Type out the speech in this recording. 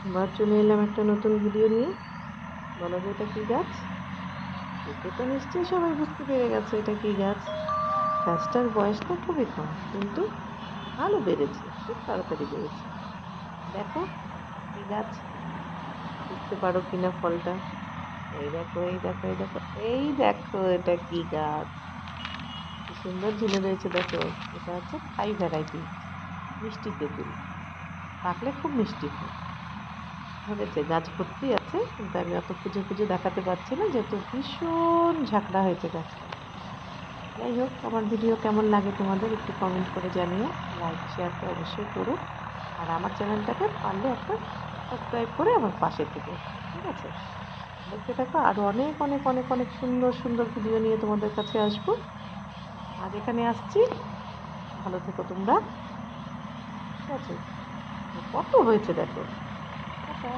আবার চলে এলাম একটা নতুন ভিডিও নিয়ে। বলো যে এটা কি গাছ? দেখে তো নিশ্চয়ই সবাই বুঝতে পেরে গেছে এটা কি গাছ। গাছটার বয়সটা খুবই কম, কিন্তু ভালো বেড়েছে, খুব তাড়াতাড়ি বেড়েছে। দেখো কি গাছ, বুঝতে পারো কিনা ফলটা? এই দেখো, এই দেখো, এই দেখো, এই দেখো, এটা কি গাছ? কি সুন্দর ঝুলে রয়েছে দেখো। এটা হচ্ছে থাই ভ্যারাইটি, মিষ্টি তেঁতুল। পাকলে খুব মিষ্টি হয়। ধরেছে, গাছ ভর্তি আছে, কিন্তু আমি অত খুঁজে খুঁজে দেখাতে পারছি না, যেহেতু ভীষণ ঝাঁকড়া হয়েছে গাছটা। যাই হোক, আমার ভিডিও কেমন লাগে তোমাদের একটু কমেন্ট করে জানিও। লাইক শেয়ার তো অবশ্যই করো। আর আমার চ্যানেলটাকে পারলে একটা সাবস্ক্রাইব করে আমার পাশে থেকো। ঠিক আছে? দেখতে থাকো, আরো অনেক অনেক অনেক অনেক সুন্দর সুন্দর ভিডিও নিয়ে তোমাদের কাছে আসবো। আজ এখানে আসছি। ভালো থেকো তোমরা। ঠিক আছে? কত হয়েছে দেখো। টাটা।